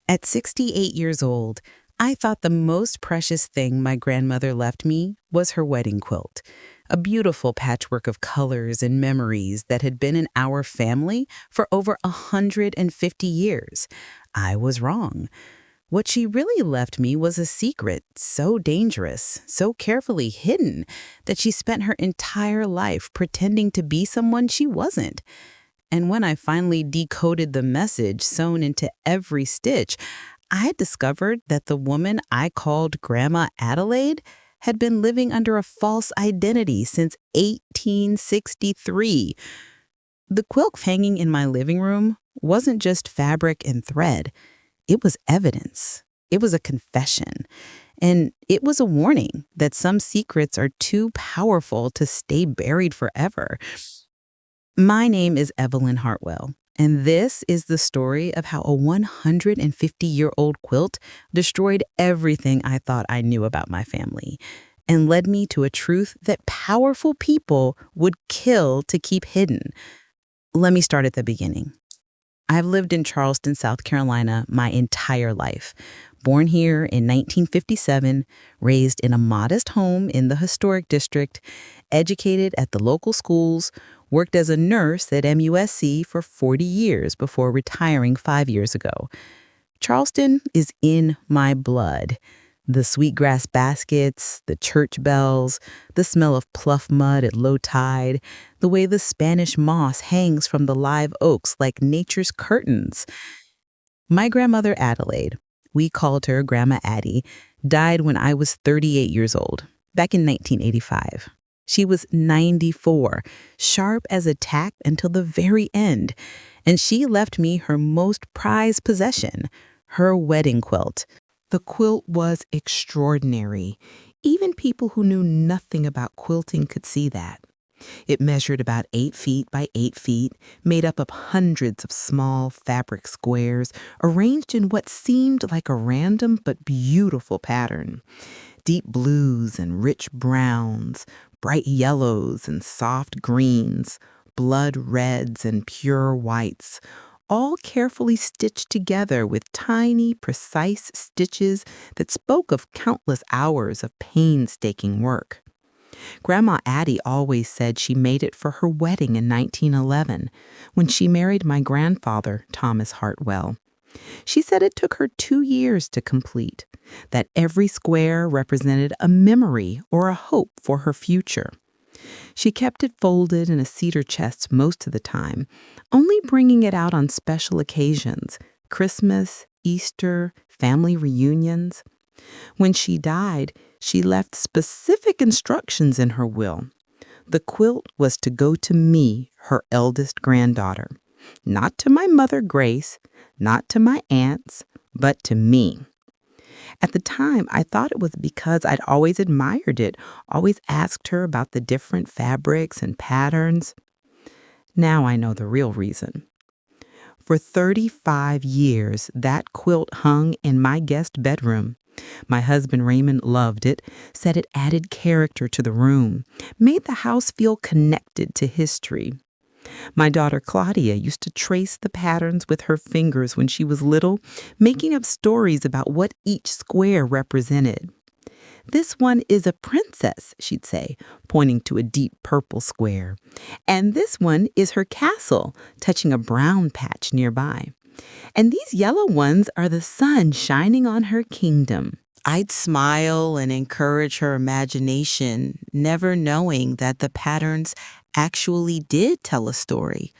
At 68 years old, I thought the most precious thing my grandmother left me was her wedding quilt, a beautiful patchwork of colors and memories that had been in our family for over 150 years. I was wrong. What she really left me was a secret so dangerous, so carefully hidden, that she spent her entire life pretending to be someone she wasn't. And when I finally decoded the message sewn into every stitch, I discovered that the woman I called Grandma Adelaide had been living under a false identity since 1863. The quilt hanging in my living room wasn't just fabric and thread, it was evidence. It was a confession. And it was a warning that some secrets are too powerful to stay buried forever. My name is Evelyn Hartwell, and this is the story of how a 150-year-old quilt destroyed everything I thought I knew about my family and led me to a truth that powerful people would kill to keep hidden. Let me start at the beginning. I've lived in Charleston, South Carolina my entire life. Born here in 1957, raised in a modest home in the historic district, educated at the local schools, worked as a nurse at MUSC for 40 years before retiring 5 years ago. Charleston is in my blood. The sweetgrass baskets, the church bells, the smell of pluff mud at low tide, the way the Spanish moss hangs from the live oaks like nature's curtains. My grandmother Adelaide, we called her Grandma Addie, died when I was 38 years old, back in 1985. She was 94, sharp as a tack until the very end, and she left me her most prized possession, her wedding quilt. The quilt was extraordinary. Even people who knew nothing about quilting could see that. It measured about 8 feet by 8 feet, made up of hundreds of small fabric squares arranged in what seemed like a random but beautiful pattern. Deep blues and rich browns, bright yellows and soft greens, blood reds and pure whites, all carefully stitched together with tiny, precise stitches that spoke of countless hours of painstaking work. Grandma Addie always said she made it for her wedding in 1911, when she married my grandfather, Thomas Hartwell. She said it took her 2 years to complete, that every square represented a memory or a hope for her future. She kept it folded in a cedar chest most of the time, only bringing it out on special occasions, Christmas, Easter, family reunions. When she died, she left specific instructions in her will. The quilt was to go to me, her eldest granddaughter, not to my mother, Grace, not to my aunts, but to me. At the time, I thought it was because I'd always admired it, always asked her about the different fabrics and patterns. Now I know the real reason. For 35 years, that quilt hung in my guest bedroom. My husband Raymond loved it, said it added character to the room, made the house feel connected to history. My daughter Claudia used to trace the patterns with her fingers when she was little, making up stories about what each square represented. "This one is a princess," she'd say, pointing to a deep purple square. "And this one is her castle," touching a brown patch nearby. "And these yellow ones are the sun shining on her kingdom." I'd smile and encourage her imagination, never knowing that the patterns actually did tell a story,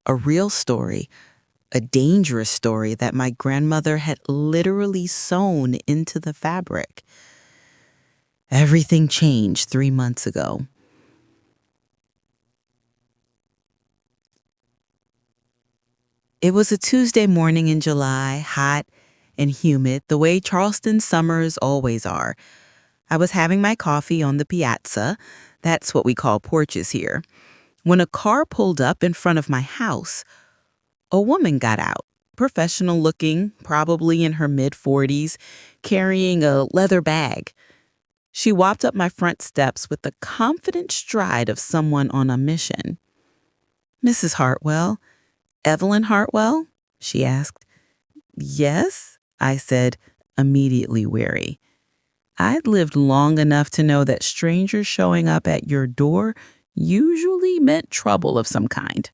a real story, a dangerous story that my grandmother had literally sewn into the fabric. Everything changed 3 months ago. It was a Tuesday morning in July, hot and humid, the way Charleston summers always are. I was having my coffee on the piazza, that's what we call porches here, when a car pulled up in front of my house. A woman got out, professional looking, probably in her mid-40s, carrying a leather bag. She walked up my front steps with the confident stride of someone on a mission. "Mrs. Hartwell? Evelyn Hartwell?" she asked. "Yes," I said, immediately wary. I'd lived long enough to know that strangers showing up at your door usually meant trouble of some kind.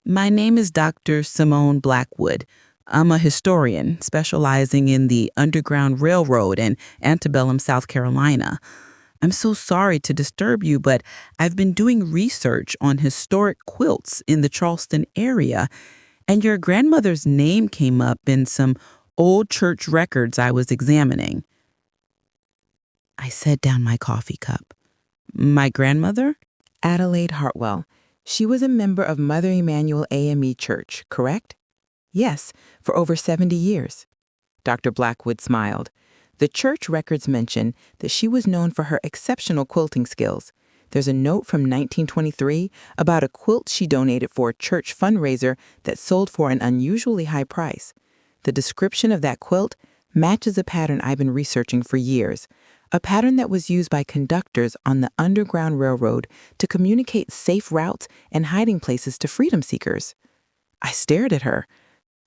My name is Dr. Simone Blackwood. I'm a historian specializing in the Underground Railroad in antebellum South Carolina. I'm so sorry to disturb you, but I've been doing research on historic quilts in the Charleston area, and your grandmother's name came up in some old church records I was examining. I set down my coffee cup. My grandmother? Adelaide Hartwell. She was a member of Mother Emanuel AME Church, correct? Yes, for over 70 years. Dr. Blackwood smiled. The church records mention that she was known for her exceptional quilting skills. There's a note from 1923 about a quilt she donated for a church fundraiser that sold for an unusually high price. The description of that quilt matches a pattern I've been researching for years, a pattern that was used by conductors on the Underground Railroad to communicate safe routes and hiding places to freedom seekers. I stared at her.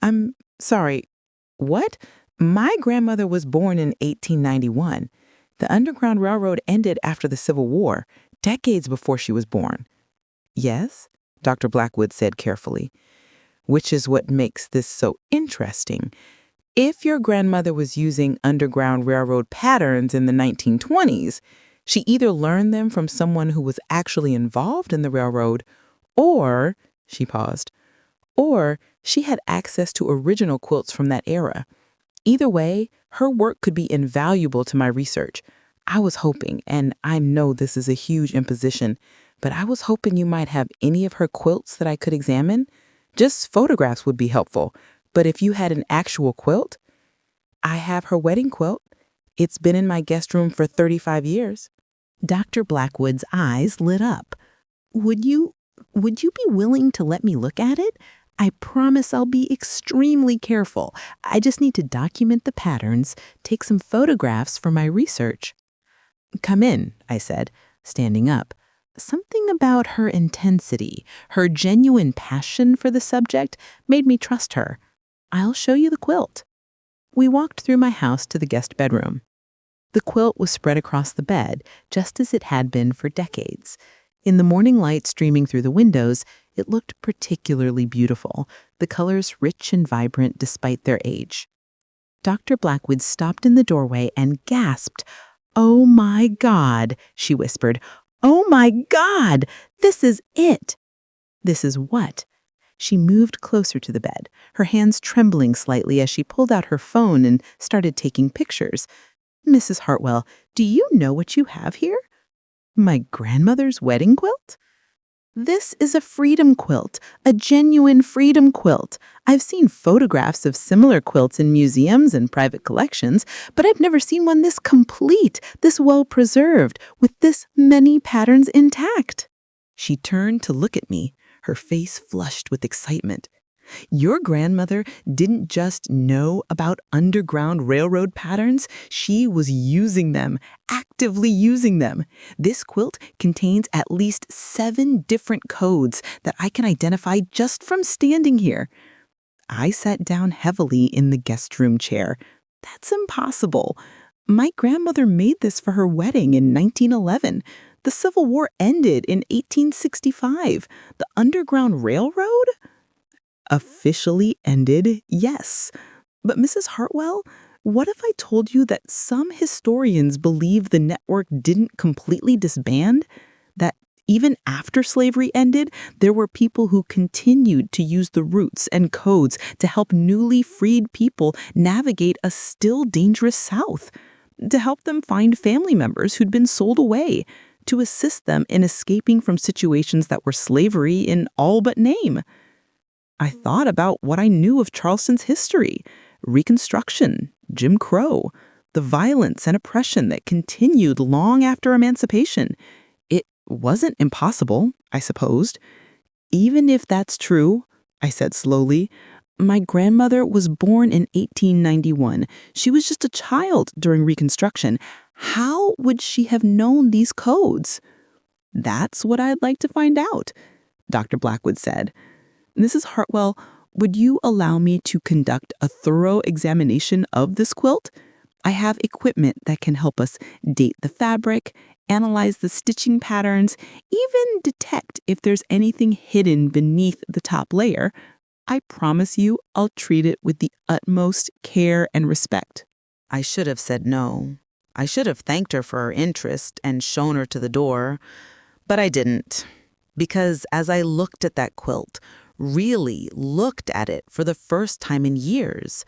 I'm sorry, what? My grandmother was born in 1891. The Underground Railroad ended after the Civil War, decades before she was born. Yes, Dr. Blackwood said carefully, which is what makes this so interesting. If your grandmother was using Underground Railroad patterns in the 1920s, she either learned them from someone who was actually involved in the railroad, or, she paused, or she had access to original quilts from that era. Either way, her work could be invaluable to my research. I was hoping, and I know this is a huge imposition, but I was hoping you might have any of her quilts that I could examine. Just photographs would be helpful, but if you had an actual quilt, I have her wedding quilt. It's been in my guest room for 35 years. Dr. Blackwood's eyes lit up. Would you be willing to let me look at it? I promise I'll be extremely careful. I just need to document the patterns, take some photographs for my research. Come in, I said, standing up. Something about her intensity, her genuine passion for the subject, made me trust her. I'll show you the quilt. We walked through my house to the guest bedroom. The quilt was spread across the bed, just as it had been for decades. In the morning light streaming through the windows, it looked particularly beautiful, the colors rich and vibrant despite their age. Dr. Blackwood stopped in the doorway and gasped. "Oh my God," she whispered. "Oh my God, this is it." "This is what?" She moved closer to the bed, her hands trembling slightly as she pulled out her phone and started taking pictures. "Mrs. Hartwell, do you know what you have here?" "My grandmother's wedding quilt?" "This is a freedom quilt, a genuine freedom quilt. I've seen photographs of similar quilts in museums and private collections, but I've never seen one this complete, this well-preserved, with this many patterns intact." She turned to look at me, her face flushed with excitement. "Your grandmother didn't just know about Underground Railroad patterns, she was using them, actively using them. This quilt contains at least 7 different codes that I can identify just from standing here." I sat down heavily in the guest room chair. "That's impossible. My grandmother made this for her wedding in 1911. The Civil War ended in 1865. The Underground Railroad?" "Officially ended, yes. But Mrs. Hartwell, what if I told you that some historians believe the network didn't completely disband? That even after slavery ended, there were people who continued to use the routes and codes to help newly freed people navigate a still dangerous South, to help them find family members who'd been sold away, to assist them in escaping from situations that were slavery in all but name?" I thought about what I knew of Charleston's history, Reconstruction, Jim Crow, the violence and oppression that continued long after emancipation. It wasn't impossible, I supposed. "Even if that's true," I said slowly, "my grandmother was born in 1891. She was just a child during Reconstruction. How would she have known these codes?" "That's what I'd like to find out," Dr. Blackwood said. "Mrs. Hartwell, Would you allow me to conduct a thorough examination of this quilt? I have equipment that can help us date the fabric, analyze the stitching patterns, even detect if there's anything hidden beneath the top layer. I promise you I'll treat it with the utmost care and respect. I should have said no. I should have thanked her for her interest and shown her to the door, but I didn't. Because as I looked at that quilt, really looked at it for the first time in years,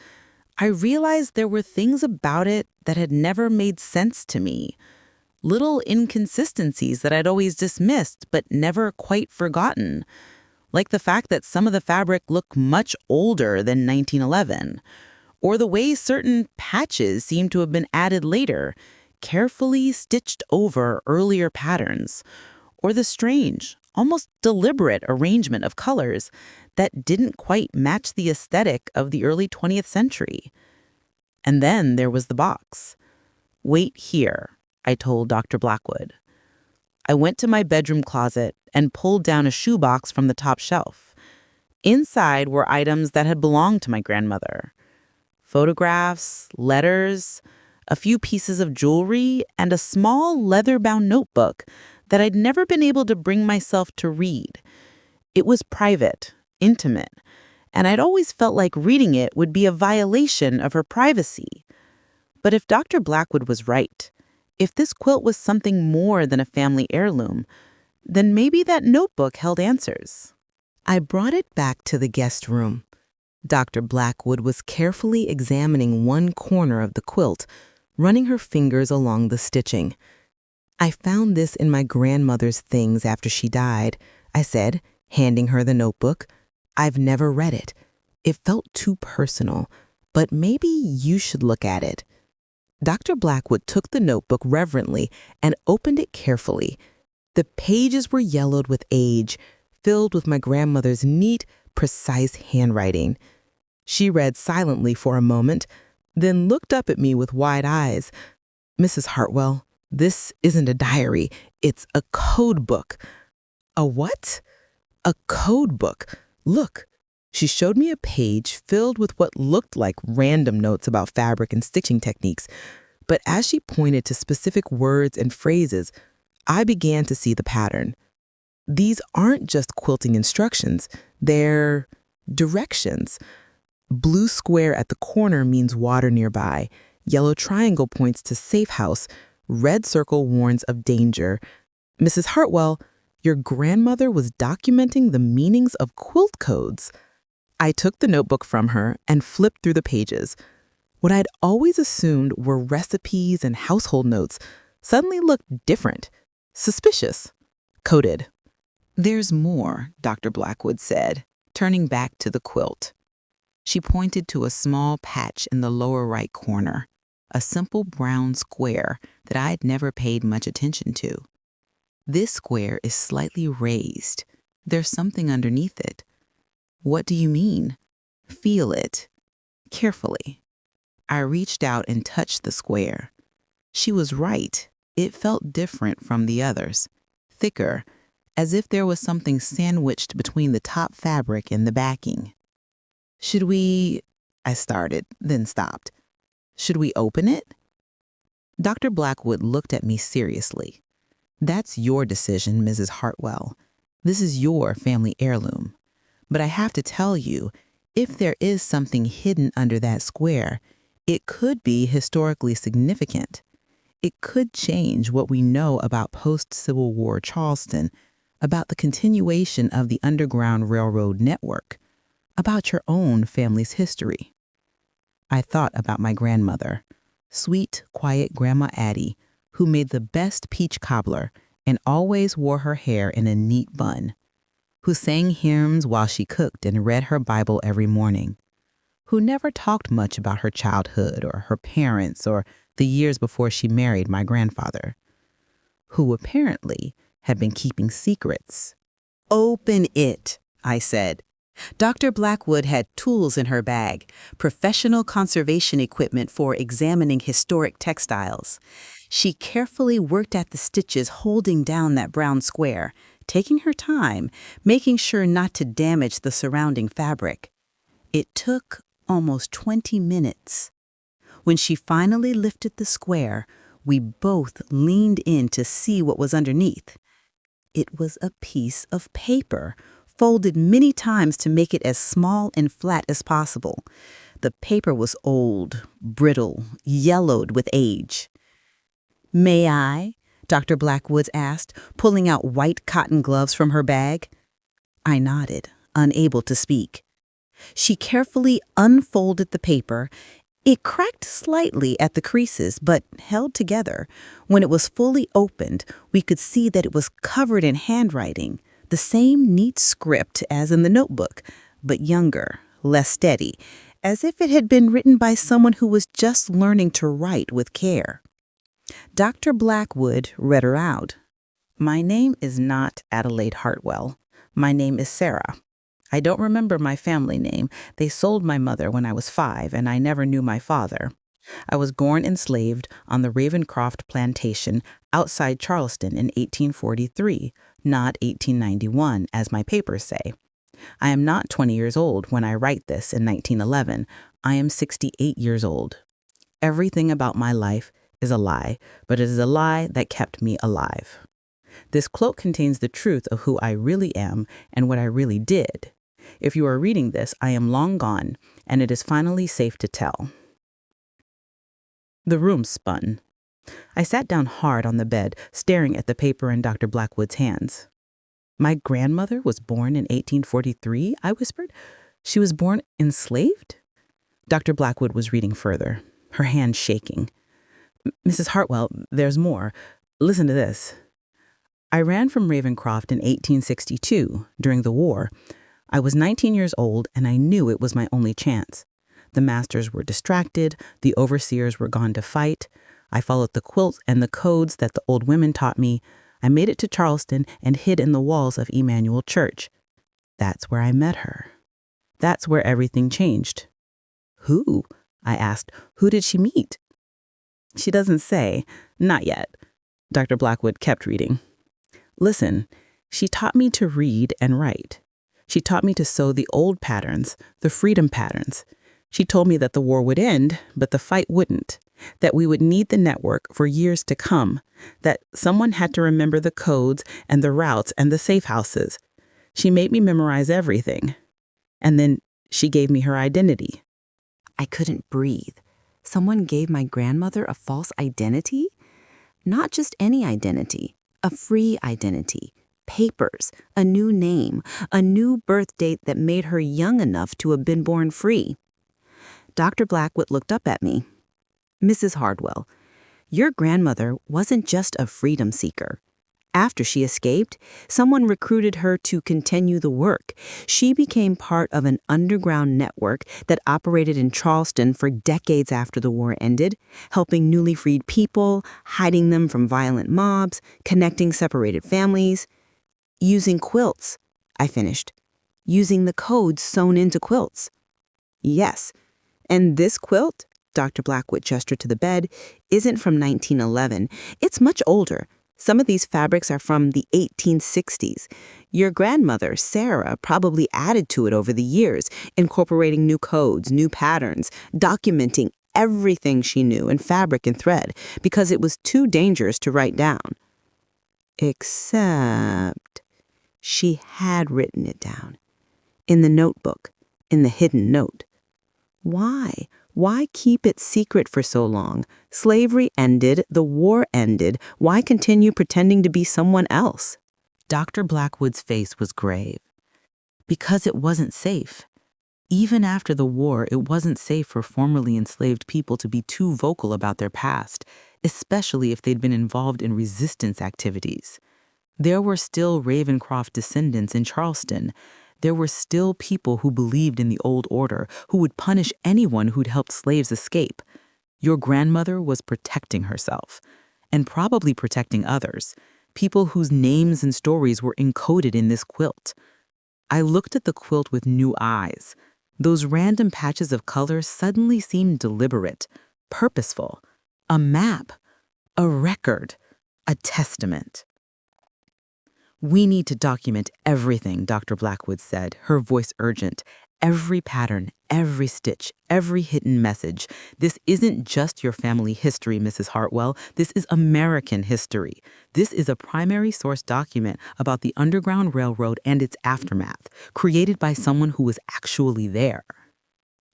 I realized there were things about it that had never made sense to me. Little inconsistencies that I'd always dismissed but never quite forgotten. Like the fact that some of the fabric looked much older than 1911, or the way certain patches seemed to have been added later, carefully stitched over earlier patterns, or the strange, almost deliberate arrangement of colors that didn't quite match the aesthetic of the early 20th century. And then there was the box. "Wait here," I told Dr. Blackwood. I went to my bedroom closet and pulled down a shoebox from the top shelf. Inside were items that had belonged to my grandmother. Photographs, letters, a few pieces of jewelry, and a small leather-bound notebook that I'd never been able to bring myself to read. It was private, intimate, and I'd always felt like reading it would be a violation of her privacy. But if Dr. Blackwood was right, if this quilt was something more than a family heirloom, then maybe that notebook held answers. I brought it back to the guest room. Dr. Blackwood was carefully examining one corner of the quilt, running her fingers along the stitching. "I found this in my grandmother's things after she died," I said, handing her the notebook. "I've never read it. It felt too personal, but maybe you should look at it." Dr. Blackwood took the notebook reverently and opened it carefully. The pages were yellowed with age, filled with my grandmother's neat, precise handwriting. She read silently for a moment, then looked up at me with wide eyes. "Mrs. Hartwell, this isn't a diary. It's a code book." "A what?" "A code book. Look." She showed me a page filled with what looked like random notes about fabric and stitching techniques. But as she pointed to specific words and phrases, I began to see the pattern. These aren't just quilting instructions, they're directions. Blue square at the corner means water nearby. Yellow triangle points to safe house. Red circle warns of danger. "Mrs. Hartwell, your grandmother was documenting the meanings of quilt codes." I took the notebook from her and flipped through the pages. What I'd always assumed were recipes and household notes suddenly looked different, suspicious, coded. "There's more," Dr. Blackwood said, turning back to the quilt. She pointed to a small patch in the lower right corner, a simple brown square that I'd never paid much attention to. "This square is slightly raised. There's something underneath it." "What do you mean?" "Feel it. Carefully." I reached out and touched the square. She was right. It felt different from the others, thicker, as if there was something sandwiched between the top fabric and the backing. "Should we—" I started, then stopped. "Should we open it?" Dr. Blackwood looked at me seriously. "That's your decision, Mrs. Hartwell. This is your family heirloom. But I have to tell you, if there is something hidden under that square, it could be historically significant. It could change what we know about post-Civil War Charleston, about the continuation of the Underground Railroad network, about your own family's history." I thought about my grandmother, sweet, quiet Grandma Addie, who made the best peach cobbler and always wore her hair in a neat bun, who sang hymns while she cooked and read her Bible every morning, who never talked much about her childhood or her parents or the years before she married my grandfather, who apparently had been keeping secrets. "Open it," I said. Dr. Blackwood had tools in her bag, professional conservation equipment for examining historic textiles. She carefully worked at the stitches holding down that brown square, taking her time, making sure not to damage the surrounding fabric. It took almost 20 minutes. When she finally lifted the square, we both leaned in to see what was underneath. It was a piece of paper, folded many times to make it as small and flat as possible. The paper was old, brittle, yellowed with age. "May I?" Dr. Blackwoods asked, pulling out white cotton gloves from her bag. I nodded, unable to speak. She carefully unfolded the paper. It cracked slightly at the creases, but held together. When it was fully opened, we could see that it was covered in handwriting, the same neat script as in the notebook, but younger, less steady, as if it had been written by someone who was just learning to write with care. Dr. Blackwood read her out. "My name is not Adelaide Hartwell. My name is Sarah. I don't remember my family name. They sold my mother when I was 5, and I never knew my father. I was born enslaved on the Ravencroft plantation outside Charleston in 1843, not 1891, as my papers say. I am not 20 years old when I write this in 1911. I am 68 years old. Everything about my life is a lie, but it is a lie that kept me alive. This cloak contains the truth of who I really am and what I really did. If you are reading this, I am long gone, and it is finally safe to tell." The room spun. I sat down hard on the bed, staring at the paper in Dr. Blackwood's hands. "My grandmother was born in 1843, I whispered. "She was born enslaved?" Dr. Blackwood was reading further, her hand shaking. "Mrs. Hartwell, there's more. Listen to this. I ran from Ravencroft in 1862, during the war. I was 19 years old, and I knew it was my only chance. The masters were distracted, the overseers were gone to fight. I followed the quilt and the codes that the old women taught me. I made it to Charleston and hid in the walls of Emmanuel Church. That's where I met her. That's where everything changed." "Who?" I asked. "Who did she meet?" "She doesn't say. Not yet." Dr. Blackwood kept reading. "Listen, she taught me to read and write. She taught me to sew the old patterns, the freedom patterns. She told me that the war would end, but the fight wouldn't, that we would need the network for years to come, that someone had to remember the codes and the routes and the safe houses. She made me memorize everything. And then she gave me her identity." I couldn't breathe. Someone gave my grandmother a false identity? Not just any identity, a free identity. Papers, a new name, a new birth date that made her young enough to have been born free. Dr. Blackwood looked up at me. "Mrs. Hardwell, your grandmother wasn't just a freedom seeker. After she escaped, someone recruited her to continue the work. She became part of an underground network that operated in Charleston for decades after the war ended, helping newly freed people, hiding them from violent mobs, connecting separated families. Using quilts," I finished. "Using the codes sewn into quilts." "Yes, and this quilt," Dr. Blackwood gestured to the bed, "isn't from 1911. It's much older. Some of these fabrics are from the 1860s. Your grandmother, Sarah, probably added to it over the years, incorporating new codes, new patterns, documenting everything she knew in fabric and thread, because it was too dangerous to write down. Except she had written it down. In the notebook, in the hidden note. Why? Why keep it secret for so long? Slavery ended, the war ended. Why continue pretending to be someone else?" Dr. Blackwood's face was grave. "Because it wasn't safe. Even after the war, it wasn't safe for formerly enslaved people to be too vocal about their past, especially if they'd been involved in resistance activities. There were still Ravencroft descendants in Charleston. There were still people who believed in the old order, who would punish anyone who'd helped slaves escape. Your grandmother was protecting herself, and probably protecting others, people whose names and stories were encoded in this quilt." I looked at the quilt with new eyes. Those random patches of color suddenly seemed deliberate, purposeful, a map, a record, a testament. "We need to document everything," Dr. Blackwood said, her voice urgent. Every pattern, every stitch, every hidden message. This isn't just your family history, Mrs. Hartwell. This is American history. This is a primary source document about the Underground Railroad and its aftermath, created by someone who was actually there.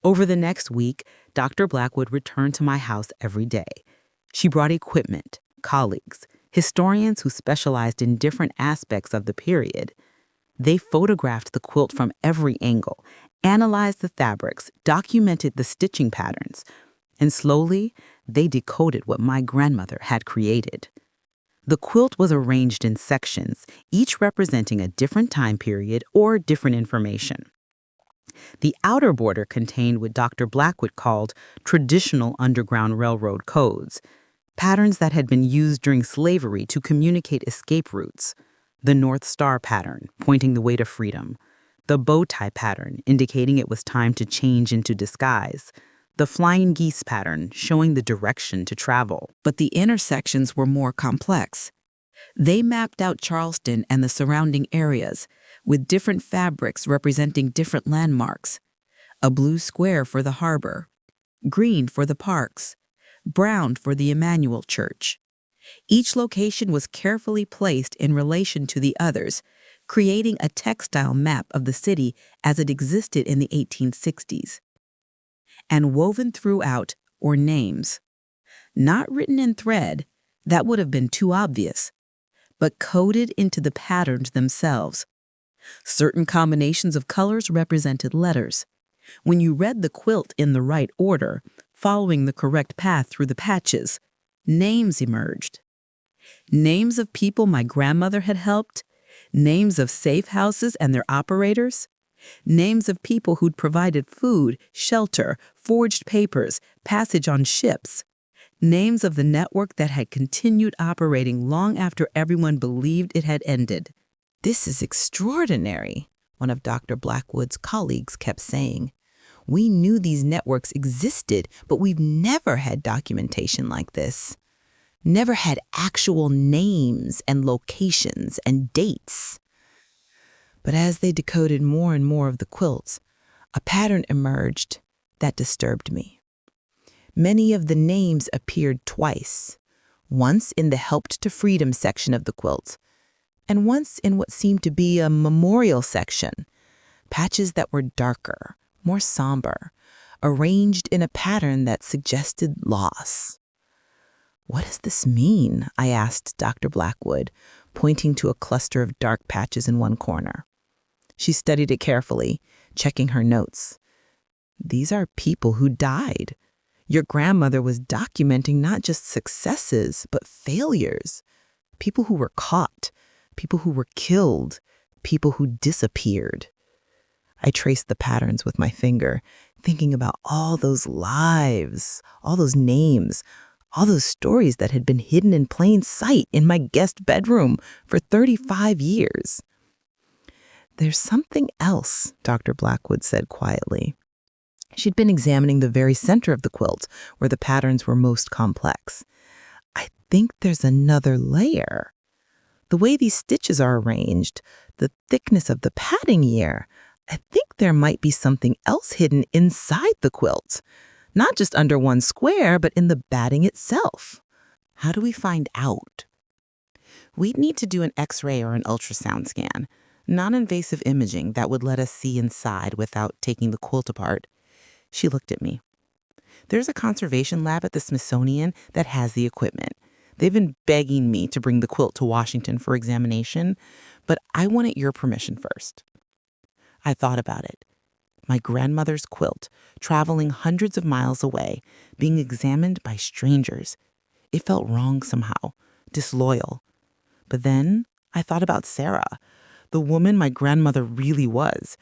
Over the next week, Dr. Blackwood returned to my house every day. She brought equipment, colleagues, historians who specialized in different aspects of the period. They photographed the quilt from every angle, analyzed the fabrics, documented the stitching patterns, and slowly, they decoded what my grandmother had created. The quilt was arranged in sections, each representing a different time period or different information. The outer border contained what Dr. Blackwood called traditional Underground Railroad codes, patterns that had been used during slavery to communicate escape routes. The North Star pattern, pointing the way to freedom. The bow tie pattern, indicating it was time to change into disguise. The flying geese pattern, showing the direction to travel. But the intersections were more complex. They mapped out Charleston and the surrounding areas, with different fabrics representing different landmarks. A blue square for the harbor, green for the parks, brown for the Emmanuel Church. Each location was carefully placed in relation to the others, creating a textile map of the city as it existed in the 1860s. And woven throughout were names. Not written in thread, that would have been too obvious, but coded into the patterns themselves. Certain combinations of colors represented letters. When you read the quilt in the right order, following the correct path through the patches, names emerged. Names of people my grandmother had helped, names of safe houses and their operators, names of people who'd provided food, shelter, forged papers, passage on ships, names of the network that had continued operating long after everyone believed it had ended. "This is extraordinary," one of Dr. Blackwood's colleagues kept saying. "We knew these networks existed, but we've never had documentation like this. Never had actual names and locations and dates." But as they decoded more and more of the quilts, a pattern emerged that disturbed me. Many of the names appeared twice, once in the Helped to Freedom section of the quilt, and once in what seemed to be a memorial section, patches that were darker, more somber, arranged in a pattern that suggested loss. "What does this mean?" I asked Dr. Blackwood, pointing to a cluster of dark patches in one corner. She studied it carefully, checking her notes. "These are people who died. Your grandmother was documenting not just successes, but failures. People who were caught, people who were killed, people who disappeared." I traced the patterns with my finger, thinking about all those lives, all those names, all those stories that had been hidden in plain sight in my guest bedroom for 35 years. "There's something else," Dr. Blackwood said quietly. She'd been examining the very center of the quilt, where the patterns were most complex. "I think there's another layer. The way these stitches are arranged, the thickness of the padding here, I think there might be something else hidden inside the quilt. Not just under one square, but in the batting itself." "How do we find out?" "We'd need to do an X-ray or an ultrasound scan, non-invasive imaging that would let us see inside without taking the quilt apart." She looked at me. "There's a conservation lab at the Smithsonian that has the equipment. They've been begging me to bring the quilt to Washington for examination, but I wanted your permission first." I thought about it. My grandmother's quilt, traveling hundreds of miles away, being examined by strangers. It felt wrong somehow, disloyal. But then I thought about Sarah, the woman my grandmother really was.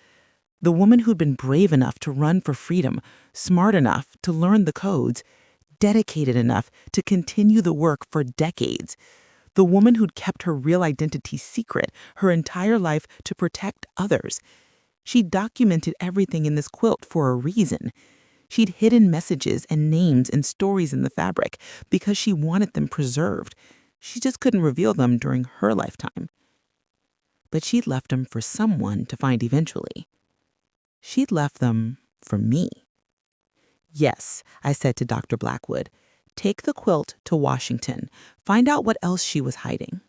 The woman who'd been brave enough to run for freedom, smart enough to learn the codes, dedicated enough to continue the work for decades. The woman who'd kept her real identity secret her entire life to protect others. She documented everything in this quilt for a reason. She'd hidden messages and names and stories in the fabric because she wanted them preserved. She just couldn't reveal them during her lifetime. But she'd left them for someone to find eventually. She'd left them for me. Yes, I said to Dr. Blackwood, take the quilt to Washington. Find out what else she was hiding.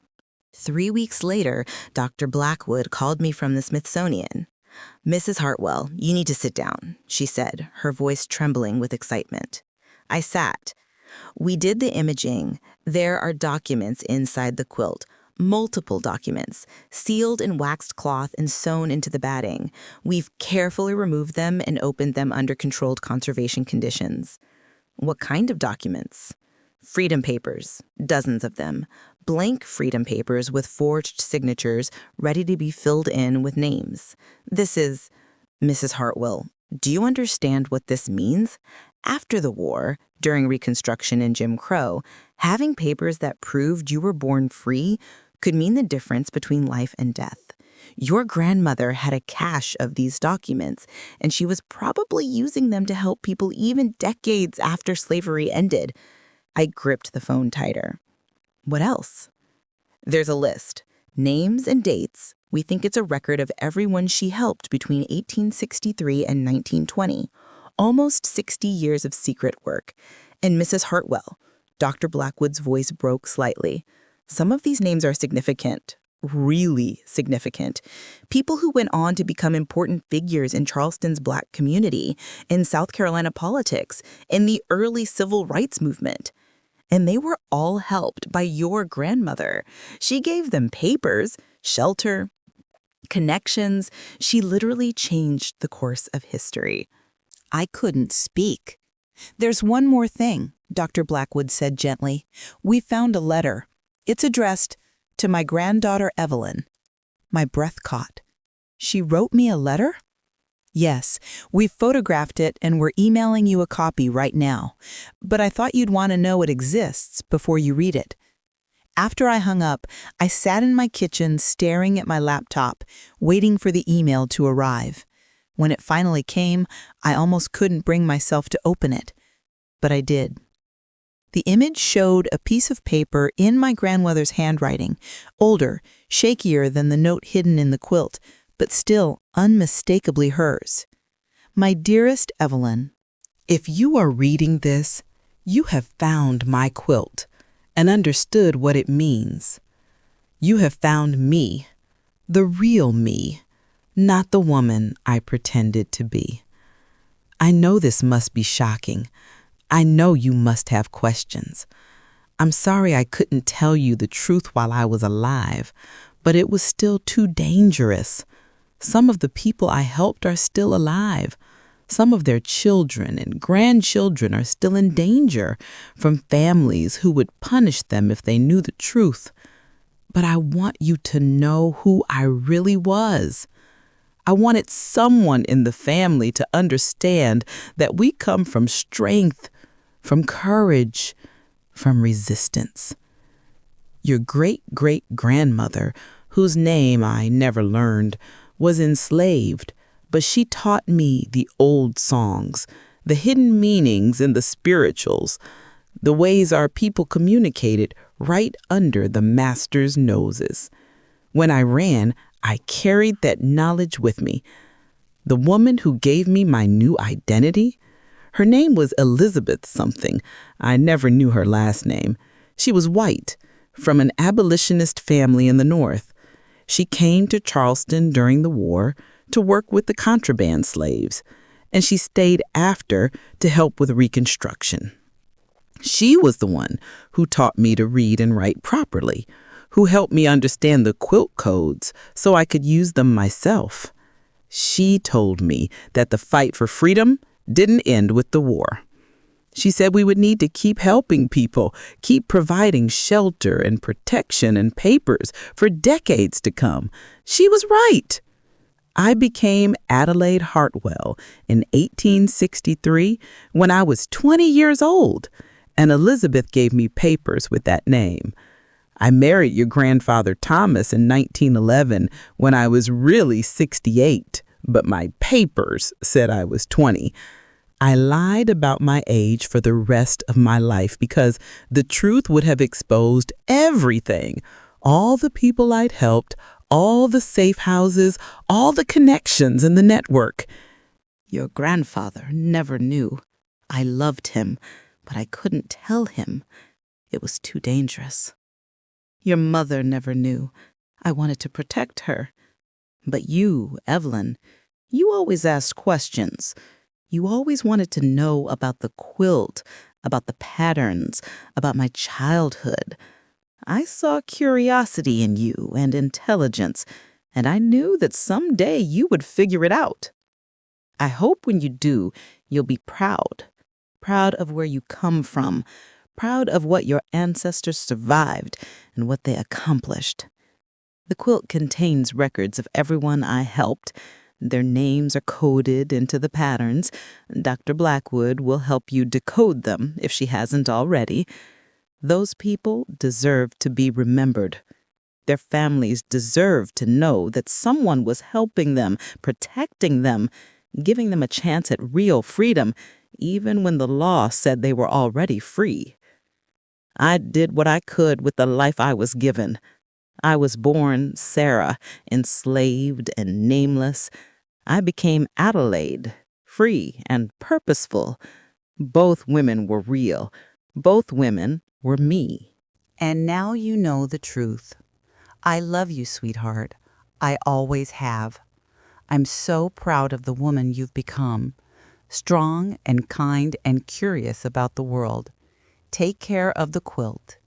3 weeks later, Dr. Blackwood called me from the Smithsonian. "Mrs. Hartwell, you need to sit down," she said, her voice trembling with excitement. I sat. "We did the imaging. There are documents inside the quilt, multiple documents, sealed in waxed cloth and sewn into the batting. We've carefully removed them and opened them under controlled conservation conditions." "What kind of documents?" "Freedom papers, dozens of them. Blank freedom papers with forged signatures ready to be filled in with names. This is..." "Mrs. Hartwell, do you understand what this means? After the war, during Reconstruction and Jim Crow, having papers that proved you were born free could mean the difference between life and death. Your grandmother had a cache of these documents, and she was probably using them to help people even decades after slavery ended." I gripped the phone tighter. "What else?" "There's a list. Names and dates. We think it's a record of everyone she helped between 1863 and 1920. Almost 60 years of secret work. And Mrs. Hartwell," Dr. Blackwood's voice broke slightly, "some of these names are significant. Really significant. People who went on to become important figures in Charleston's Black community, in South Carolina politics, in the early civil rights movement. And they were all helped by your grandmother. She gave them papers, shelter, connections. She literally changed the course of history." I couldn't speak. "There's one more thing," Dr. Blackwood said gently. "We found a letter. It's addressed to my granddaughter Evelyn." My breath caught. "She wrote me a letter?" "Yes, we photographed it and we're emailing you a copy right now. But I thought you'd want to know it exists before you read it." After I hung up, I sat in my kitchen staring at my laptop, waiting for the email to arrive. When it finally came, I almost couldn't bring myself to open it. But I did. The image showed a piece of paper in my grandmother's handwriting, older, shakier than the note hidden in the quilt, but still unmistakably hers. "My dearest Evelyn, if you are reading this, you have found my quilt and understood what it means. You have found me, the real me, not the woman I pretended to be. I know this must be shocking. I know you must have questions. I'm sorry I couldn't tell you the truth while I was alive, but it was still too dangerous. Some of the people I helped are still alive. Some of their children and grandchildren are still in danger from families who would punish them if they knew the truth. But I want you to know who I really was. I wanted someone in the family to understand that we come from strength, from courage, from resistance. Your great-great-grandmother, whose name I never learned, was enslaved, but she taught me the old songs, the hidden meanings and the spirituals, the ways our people communicated right under the master's noses. When I ran, I carried that knowledge with me. The woman who gave me my new identity, her name was Elizabeth something. I never knew her last name. She was white, from an abolitionist family in the North. She came to Charleston during the war to work with the contraband slaves, and she stayed after to help with Reconstruction. She was the one who taught me to read and write properly, who helped me understand the quilt codes so I could use them myself. She told me that the fight for freedom didn't end with the war. She said we would need to keep helping people, keep providing shelter and protection and papers for decades to come. She was right. I became Adelaide Hartwell in 1863 when I was 20 years old, and Elizabeth gave me papers with that name. I married your grandfather Thomas in 1911 when I was really 68, but my papers said I was 20. I lied about my age for the rest of my life because the truth would have exposed everything. All the people I'd helped, all the safe houses, all the connections in the network. Your grandfather never knew. I loved him, but I couldn't tell him. It was too dangerous. Your mother never knew. I wanted to protect her. But you, Evelyn, you always asked questions. You always wanted to know about the quilt, about the patterns, about my childhood. I saw curiosity in you and intelligence, and I knew that someday you would figure it out. I hope when you do, you'll be proud. Proud of where you come from, proud of what your ancestors survived and what they accomplished. The quilt contains records of everyone I helped. Their names are coded into the patterns. Dr. Blackwood will help you decode them if she hasn't already. Those people deserve to be remembered. Their families deserve to know that someone was helping them, protecting them, giving them a chance at real freedom, even when the law said they were already free. I did what I could with the life I was given. I was born Sarah, enslaved and nameless. I became Adelaide, free and purposeful. Both women were real. Both women were me. And now you know the truth. I love you, sweetheart. I always have. I'm so proud of the woman you've become. Strong and kind and curious about the world. Take care of the quilt.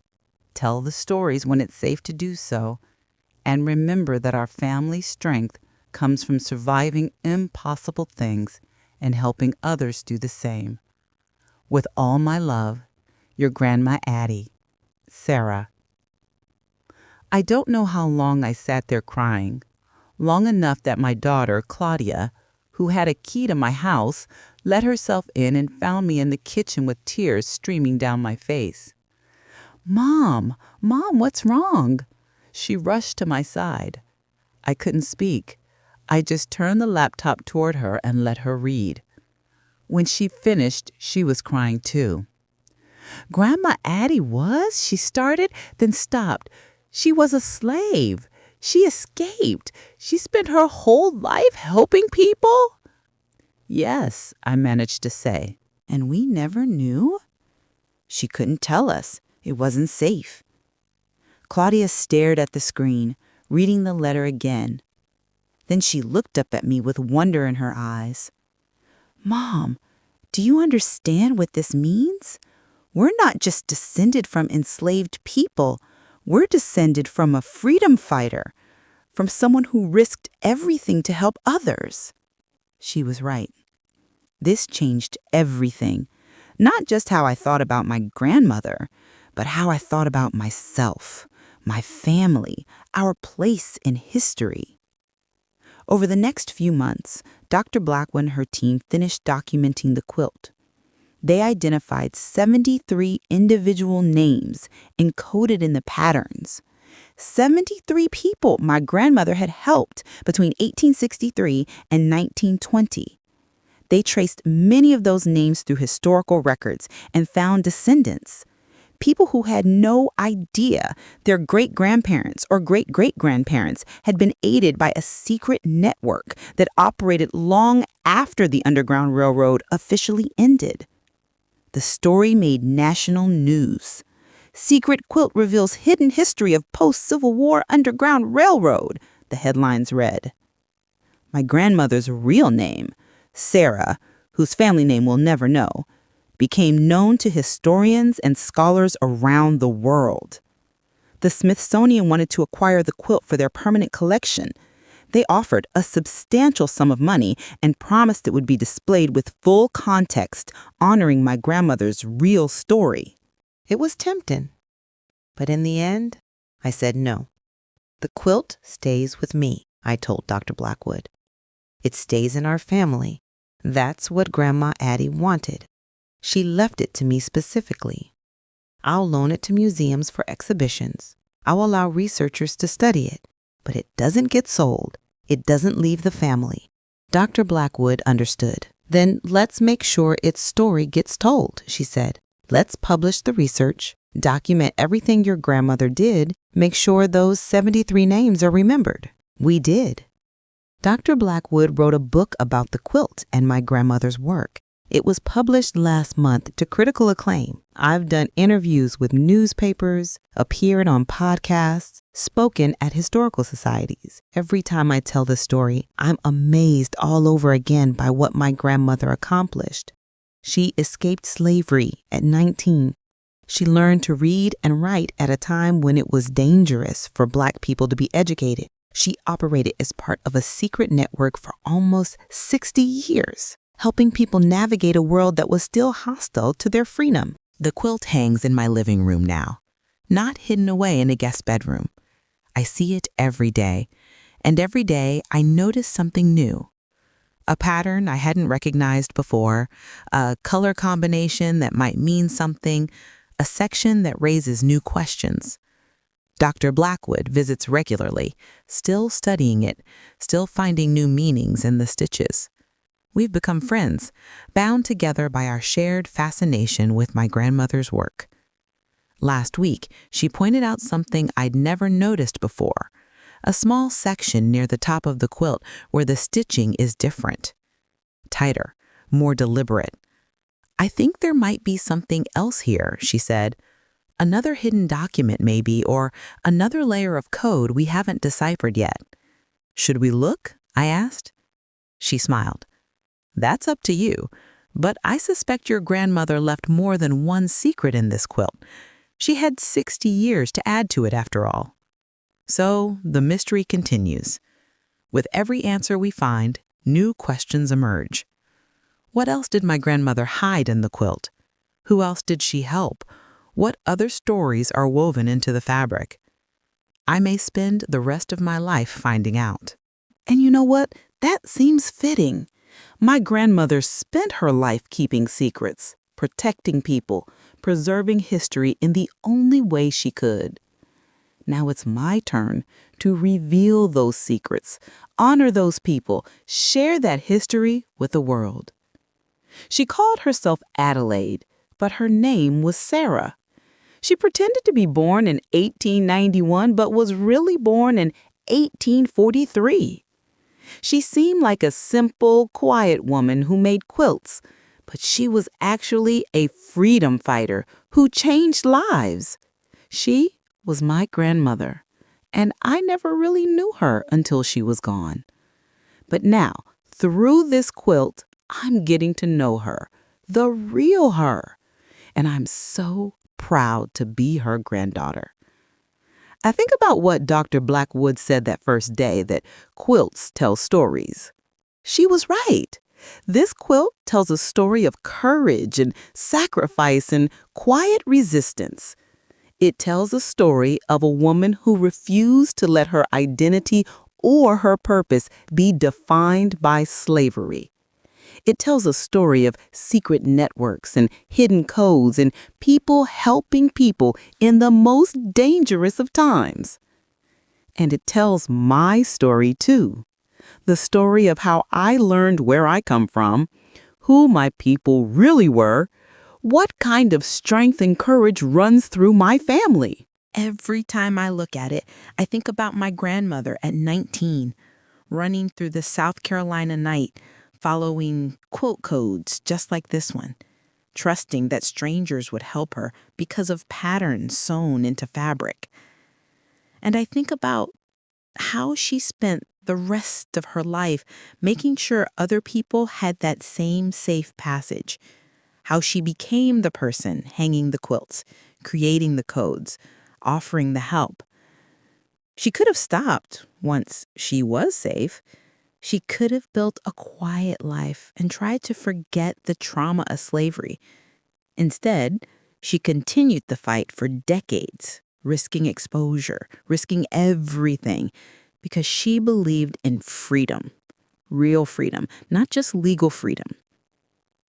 Tell the stories when it's safe to do so. And remember that our family's strength comes from surviving impossible things and helping others do the same. With all my love, your Grandma Addie, Sarah. I don't know how long I sat there crying. Long enough that my daughter, Claudia, who had a key to my house, let herself in and found me in the kitchen with tears streaming down my face. Mom, what's wrong? She rushed to my side. I couldn't speak. I just turned the laptop toward her and let her read. When she finished, she was crying too. Grandma Addie was? She started, then stopped. She was a slave. She escaped. She spent her whole life helping people? Yes, I managed to say. And we never knew? She couldn't tell us. It wasn't safe. Claudia stared at the screen, reading the letter again. Then she looked up at me with wonder in her eyes. Mom, do you understand what this means? We're not just descended from enslaved people. We're descended from a freedom fighter, from someone who risked everything to help others. She was right. This changed everything. Not just how I thought about my grandmother, but how I thought about myself, my family, our place in history. Over the next few months, Dr. Blackwood and her team finished documenting the quilt. They identified 73 individual names encoded in the patterns. 73 people my grandmother had helped between 1863 and 1920. They traced many of those names through historical records and found descendants. People who had no idea their great-grandparents or great-great-grandparents had been aided by a secret network that operated long after the Underground Railroad officially ended. The story made national news. Secret Quilt reveals hidden history of post-Civil War Underground Railroad, the headlines read. My grandmother's real name, Sarah, whose family name we'll never know, became known to historians and scholars around the world. The Smithsonian wanted to acquire the quilt for their permanent collection. They offered a substantial sum of money and promised it would be displayed with full context, honoring my grandmother's real story. It was tempting. But in the end, I said no. The quilt stays with me, I told Dr. Blackwood. It stays in our family. That's what Grandma Addie wanted. She left it to me specifically. I'll loan it to museums for exhibitions. I'll allow researchers to study it. But it doesn't get sold. It doesn't leave the family. Dr. Blackwood understood. Then let's make sure its story gets told, she said. Let's publish the research, document everything your grandmother did, make sure those 73 names are remembered. We did. Dr. Blackwood wrote a book about the quilt and my grandmother's work. It was published last month to critical acclaim. I've done interviews with newspapers, appeared on podcasts, spoken at historical societies. Every time I tell the story, I'm amazed all over again by what my grandmother accomplished. She escaped slavery at 19. She learned to read and write at a time when it was dangerous for Black people to be educated. She operated as part of a secret network for almost 60 years, helping people navigate a world that was still hostile to their freedom. The quilt hangs in my living room now, not hidden away in a guest bedroom. I see it every day, and every day I notice something new. A pattern I hadn't recognized before, a color combination that might mean something, a section that raises new questions. Dr. Blackwood visits regularly, still studying it, still finding new meanings in the stitches. We've become friends, bound together by our shared fascination with my grandmother's work. Last week, she pointed out something I'd never noticed before, a small section near the top of the quilt where the stitching is different, tighter, more deliberate. I think there might be something else here, she said. Another hidden document maybe, or another layer of code we haven't deciphered yet. Should we look? I asked. She smiled. That's up to you, but I suspect your grandmother left more than one secret in this quilt. She had 60 years to add to it after all. So the mystery continues. With every answer we find, new questions emerge. What else did my grandmother hide in the quilt? Who else did she help? What other stories are woven into the fabric? I may spend the rest of my life finding out. And you know what? That seems fitting. My grandmother spent her life keeping secrets, protecting people, preserving history in the only way she could. Now it's my turn to reveal those secrets, honor those people, share that history with the world. She called herself Adelaide, but her name was Sarah. She pretended to be born in 1891, but was really born in 1843. She seemed like a simple, quiet woman who made quilts, but she was actually a freedom fighter who changed lives. She was my grandmother, and I never really knew her until she was gone. But now, through this quilt, I'm getting to know her, the real her, and I'm so proud to be her granddaughter. I think about what Dr. Blackwood said that first day, that quilts tell stories. She was right. This quilt tells a story of courage and sacrifice and quiet resistance. It tells a story of a woman who refused to let her identity or her purpose be defined by slavery. It tells a story of secret networks and hidden codes and people helping people in the most dangerous of times. And it tells my story, too. The story of how I learned where I come from, who my people really were, what kind of strength and courage runs through my family. Every time I look at it, I think about my grandmother at 19, running through the South Carolina night, following quilt codes just like this one, trusting that strangers would help her because of patterns sewn into fabric. And I think about how she spent the rest of her life making sure other people had that same safe passage, how she became the person hanging the quilts, creating the codes, offering the help. She could have stopped once she was safe. She could have built a quiet life and tried to forget the trauma of slavery. Instead, she continued the fight for decades, risking exposure, risking everything, because she believed in freedom, real freedom, not just legal freedom.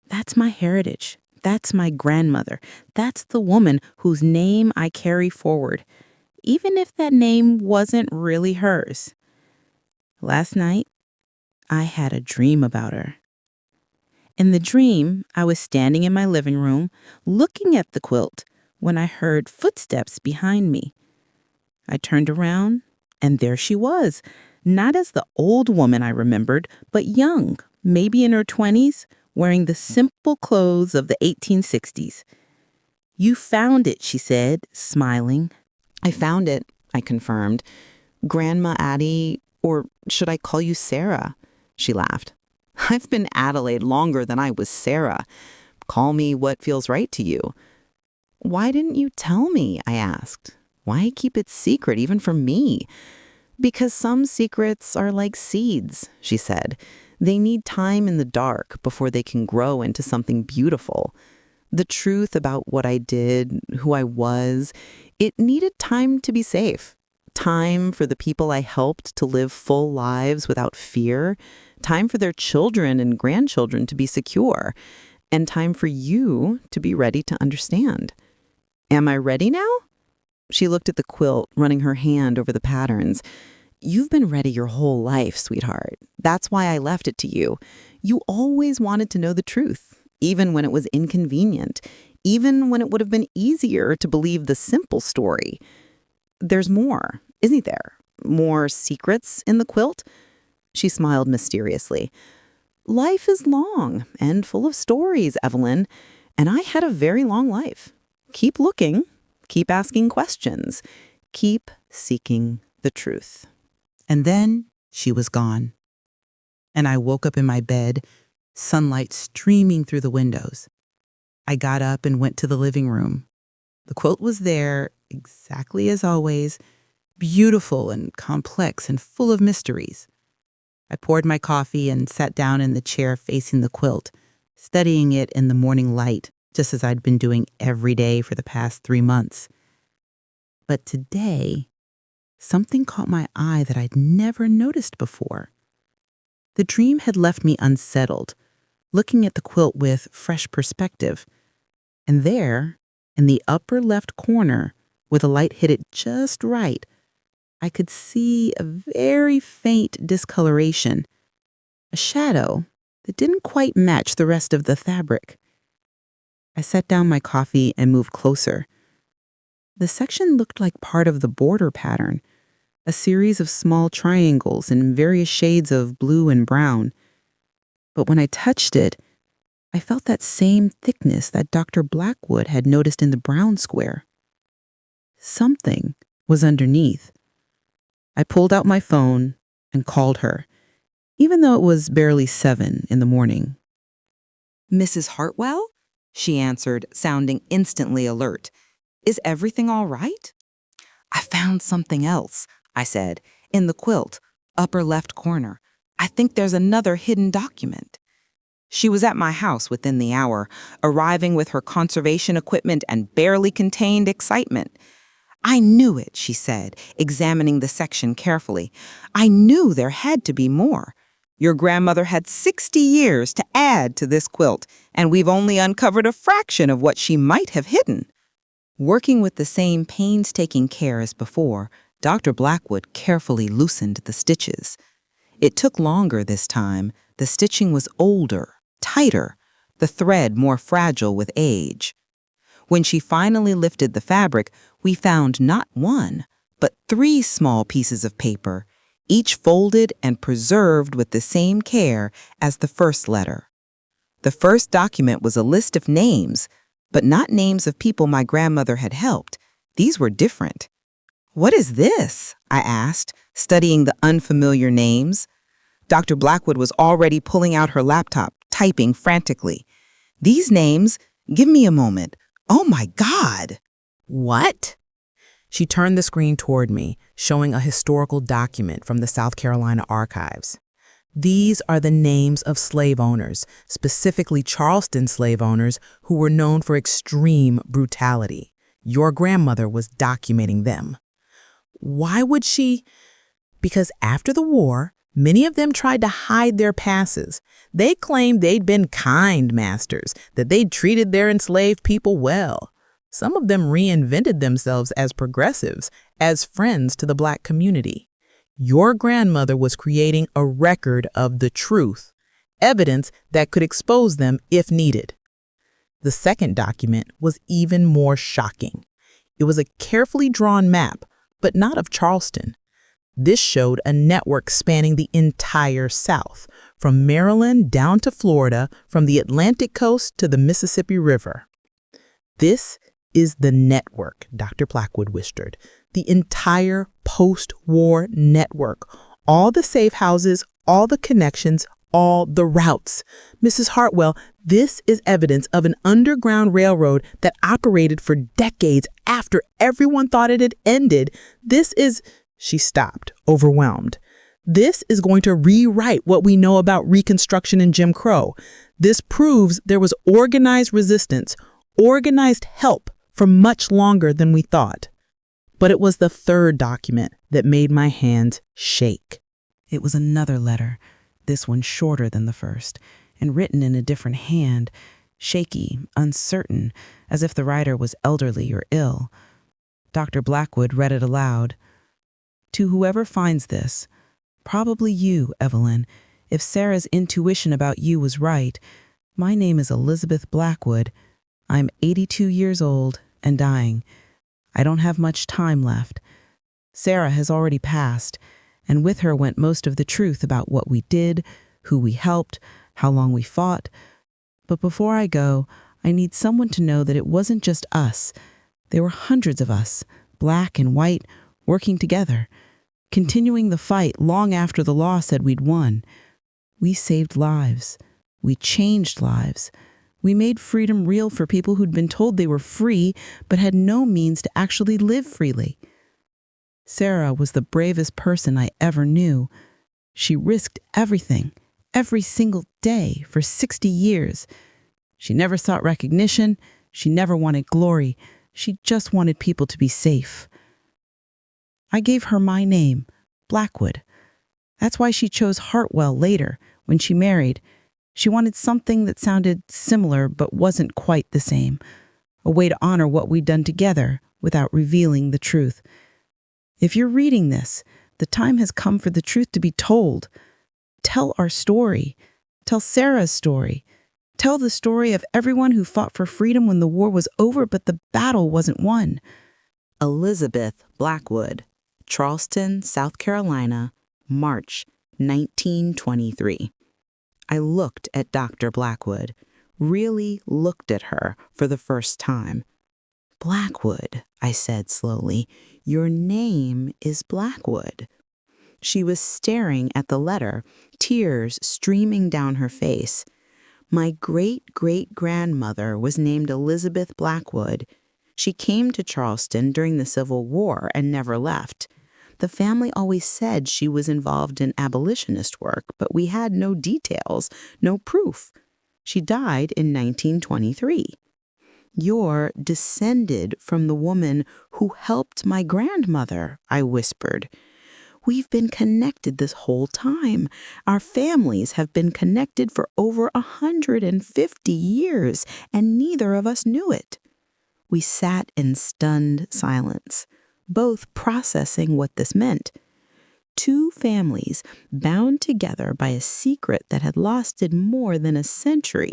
That's my heritage. That's my grandmother. That's the woman whose name I carry forward, even if that name wasn't really hers. Last night, I had a dream about her. In the dream, I was standing in my living room, looking at the quilt, when I heard footsteps behind me. I turned around, and there she was, Not as the old woman I remembered, but young, maybe in her 20s, wearing the simple clothes of the 1860s. You found it, she said, smiling. I found it, I confirmed. Grandma Addie, or should I call you Sarah? She laughed. I've been Adelaide longer than I was Sarah. Call me what feels right to you. Why didn't you tell me? I asked. Why keep it secret, even from me? Because some secrets are like seeds, she said. They need time in the dark before they can grow into something beautiful. The truth about what I did, who I was, it needed time to be safe. Time for the people I helped to live full lives without fear. Time for their children and grandchildren to be secure. And time for you to be ready to understand. Am I ready now? She looked at the quilt, running her hand over the patterns. You've been ready your whole life, sweetheart. That's why I left it to you. You always wanted to know the truth, even when it was inconvenient, even when it would have been easier to believe the simple story. There's more, isn't there? More secrets in the quilt? She smiled mysteriously. Life is long and full of stories, Evelyn, and I had a very long life. Keep looking, keep asking questions, keep seeking the truth. And then she was gone. And I woke up in my bed, sunlight streaming through the windows. I got up and went to the living room. The quilt was there, exactly as always, beautiful and complex and full of mysteries. I poured my coffee and sat down in the chair facing the quilt, studying it in the morning light, just as I'd been doing every day for the past 3 months. But today, something caught my eye that I'd never noticed before. The dream had left me unsettled, looking at the quilt with fresh perspective. And there, in the upper left corner, where the light hit it just right, I could see a very faint discoloration, a shadow that didn't quite match the rest of the fabric. I set down my coffee and moved closer. The section looked like part of the border pattern, a series of small triangles in various shades of blue and brown. But when I touched it, I felt that same thickness that Dr. Blackwood had noticed in the brown square. Something was underneath. I pulled out my phone and called her, even though it was barely 7 in the morning. Mrs. Hartwell? She answered, sounding instantly alert. Is everything all right? I found something else, I said, in the quilt, upper left corner. I think there's another hidden document. She was at my house within the hour, arriving with her conservation equipment and barely contained excitement. I knew it, she said, examining the section carefully. I knew there had to be more. Your grandmother had 60 years to add to this quilt, and we've only uncovered a fraction of what she might have hidden. Working with the same painstaking care as before, Dr. Blackwood carefully loosened the stitches. It took longer this time. The stitching was older, tighter, the thread more fragile with age. When she finally lifted the fabric, we found not 1, but 3 small pieces of paper, each folded and preserved with the same care as the first letter. The first document was a list of names, but not names of people my grandmother had helped. These were different. What is this? I asked, studying the unfamiliar names. Dr. Blackwood was already pulling out her laptop, typing frantically. These names, give me a moment. Oh my God! What? She turned the screen toward me, showing a historical document from the South Carolina archives. These are the names of slave owners, specifically Charleston slave owners who were known for extreme brutality. Your grandmother was documenting them. Why would she? Because after the war, many of them tried to hide their passes. They claimed they'd been kind masters, that they'd treated their enslaved people well. Some of them reinvented themselves as progressives, as friends to the Black community. Your grandmother was creating a record of the truth, evidence that could expose them if needed. The second document was even more shocking. It was a carefully drawn map, but not of Charleston. This showed a network spanning the entire South, from Maryland down to Florida, from the Atlantic coast to the Mississippi River. This is the network, Dr. Blackwood whispered. The entire post-war network. All the safe houses, all the connections, all the routes. Mrs. Hartwell, this is evidence of an underground railroad that operated for decades after everyone thought it had ended. This is... She stopped, overwhelmed. This is going to rewrite what we know about Reconstruction and Jim Crow. This proves there was organized resistance, organized help for much longer than we thought. But it was the third document that made my hands shake. It was another letter, this one shorter than the first, and written in a different hand, shaky, uncertain, as if the writer was elderly or ill. Dr. Blackwood read it aloud. To whoever finds this, probably you, Evelyn, if Sarah's intuition about you was right, my name is Elizabeth Blackwood. I'm 82 years old and dying. I don't have much time left. Sarah has already passed, and with her went most of the truth about what we did, who we helped, how long we fought. But before I go, I need someone to know that it wasn't just us. There were hundreds of us, black and white, working together, continuing the fight long after the law said we'd won. We saved lives. We changed lives. We made freedom real for people who'd been told they were free but had no means to actually live freely. Sarah was the bravest person I ever knew. She risked everything, every single day, for 60 years. She never sought recognition. She never wanted glory. She just wanted people to be safe. I gave her my name, Blackwood. That's why she chose Hartwell later, when she married. She wanted something that sounded similar but wasn't quite the same, a way to honor what we'd done together without revealing the truth. If you're reading this, the time has come for the truth to be told. Tell our story. Tell Sarah's story. Tell the story of everyone who fought for freedom when the war was over but the battle wasn't won. Elizabeth Blackwood, Charleston, South Carolina, March 1923. I looked at Dr. Blackwood, really looked at her for the first time. Blackwood, I said slowly, your name is Blackwood. She was staring at the letter, tears streaming down her face. My great-great-grandmother was named Elizabeth Blackwood. She came to Charleston during the Civil War and never left. The family always said she was involved in abolitionist work, but we had no details, no proof. She died in 1923. You're descended from the woman who helped my grandmother, I whispered. We've been connected this whole time. Our families have been connected for over 150 years, and neither of us knew it. We sat in stunned silence, both processing what this meant. Two families bound together by a secret that had lasted more than a century.